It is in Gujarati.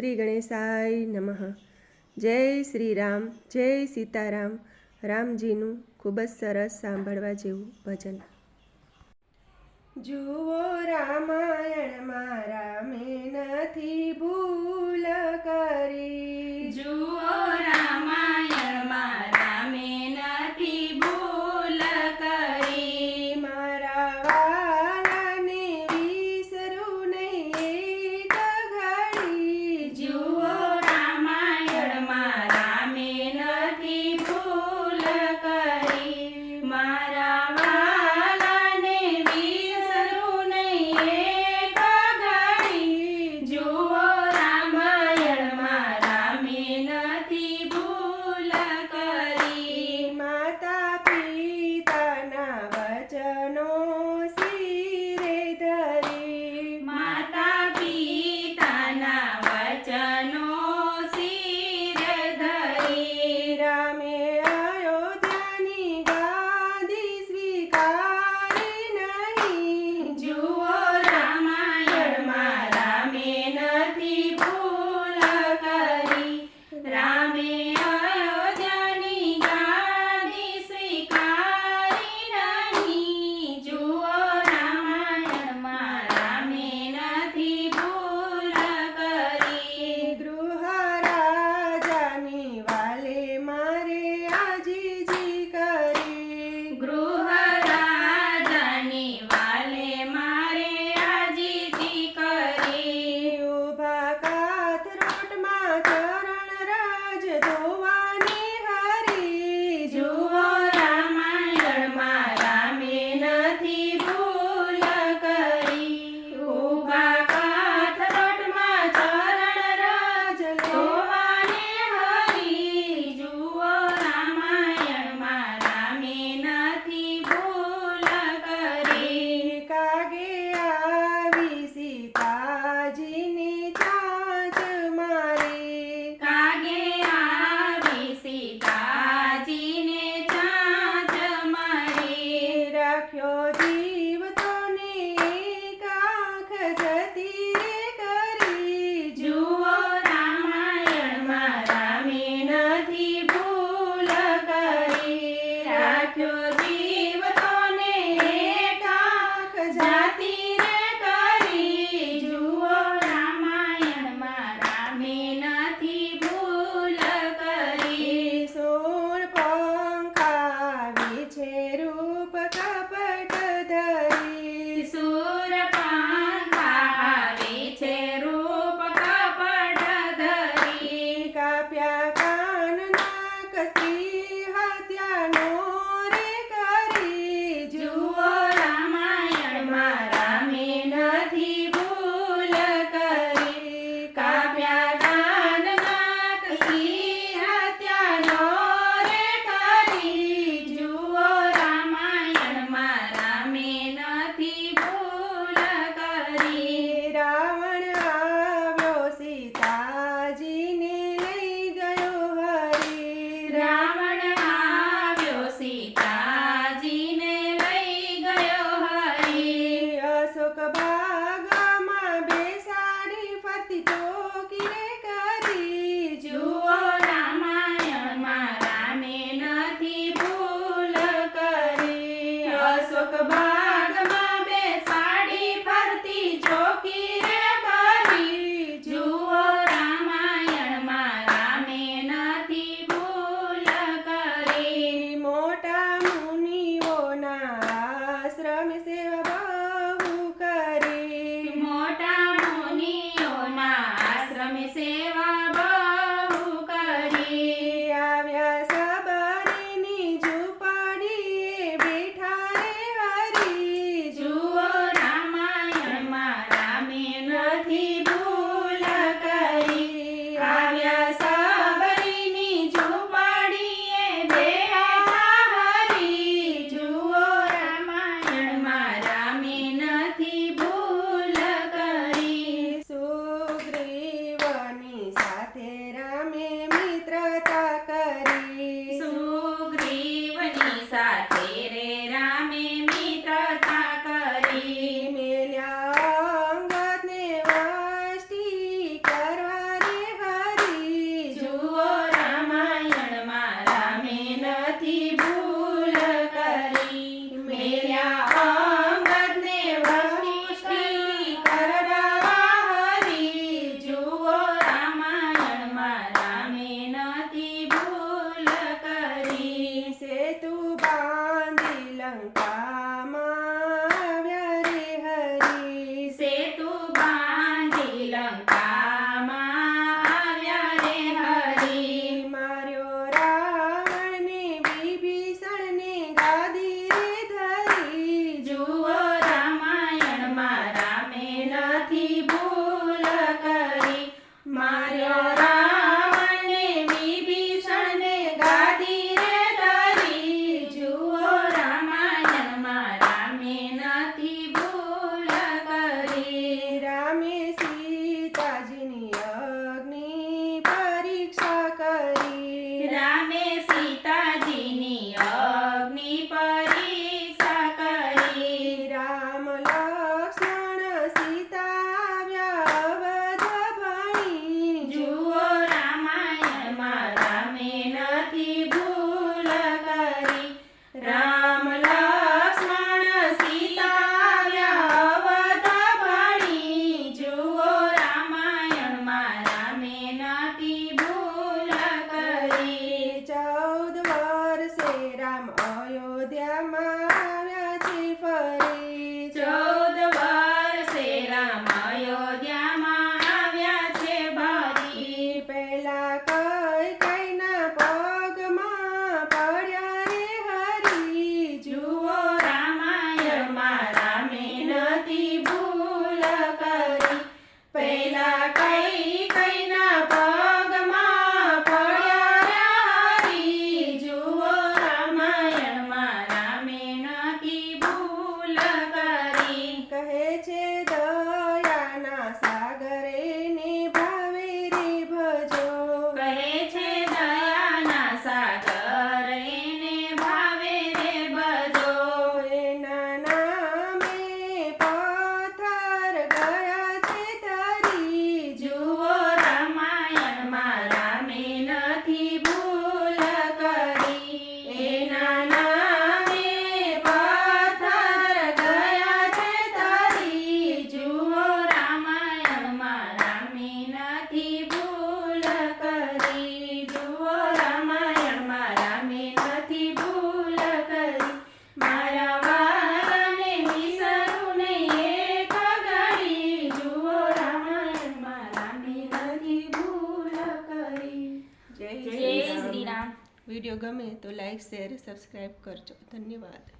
શ્રી ગણેશાય નમઃ. જય શ્રી રામ, જય સીતારામ. રામજીનું ખૂબ જ સરસ સાંભળવા જેવું ભજન. જુઓ રામાયણમાં રામે નથી ભૂલ કરી. જુઓ રામાયણમાં રામે નથી ભૂલ કરી. મારા વાલાને વિસરું નહીં એક ઘડી. જુઓ રામાયણમાં રામે નથી ભૂલ કરી. મારા વાલાને વિસરું નહીં એક ઘડી. જુઓ રામાયણમાં રામે નથી ભૂલ કરી. માતા પિતાના વચનો શિરે ધરી. માતા પિતાના વચનો શિરે ધરી. રામે અયોધ્યાની ગાદી સ્વીકારી નહીં. જુઓ રામાયણમાં રામે નથી ભૂલ કરી. રામે અયોધ્યાની ગાદી સ્વીકારી નહીં. જુઓ રામાયણમાં રામે નથી ભૂલ કરી. ગૃહ રાજાની વાલે મારે આજીજી કરી. ગૃહ રાજાની વાલે મારે આજીજી કરી. ઊભા કાથરોટમાં ચરણ રાજ ધોવાની હરી. જુઓ રામાયણમાં રામે નથી ભૂલ કરી. ઊભા કાથરોટમાં ચરણ રાજ ધોવાને હરી. જુઓ રામાયણમાં રામે નથી ભૂલ કરી. કાગે આવી સીતાજીની ચાંચ મારી. કાગે આવી સીતાજીને ચાંચ મારી. રાખ્યો જીવ તો ને એક આંખ જતી રે કરી. જુઓ રામાયણમાં રામે નથી ભૂલ કરી. રાખ્યો જીવ તોને એક આંખ જાતી રે કરી. જુઓ રામાયણમાં રામે નથી ભૂલ કરી. સોળ પંખા આવી છે રૂપ કપટ ધરી. સુર પાંખા આવે છે રૂપ કપટ ધરી. કાપ્યા કાન નાક સ્ત્રી હત્યાનો રે કરી. જુઓ રામાયણમાં રામે નથી ભૂલ કરી. કાપ્યા કાન નાક સ્ત્રી હત્યાનો રે કરી. જુઓ રામાયણમાં રામે નથી ભૂલ કરી. રાવણ આવ્યો સીતાજીને લઈ ગયો હરી. રાવણ આવ્યો સીતાજીને લઈ ગયો હરી. અશોક બાગમાં બેસાડી ફરતી ચોકી રે કરી. જુઓ રામાયણમાં રામે નથી ભૂલ કરી. અશોક બાગમાં બેસાડી ફરતી ચોકી રે કરી. જુઓ રામાયણમાં રામે નથી ભૂલ કરી. મોટા મુનિઓના આશ્રમ સેવા બહુ કરી. મોટા મુનિઓના આશ્રમ સેવા બહુ કરી. આવ્યા સબરીની ઝૂંપડીએ બેઠા રે હરી. જુઓ રામાયણમાં રામે નથી ભૂલ કરી. આવ્યા સબરીની ઝૂંપડીએ બેઠા હરી. જુઓ રામાયણમાં વિડીયો ગમે તો લાઈક શેર સબસ્ક્રાઈબ કરજો. ધન્યવાદ.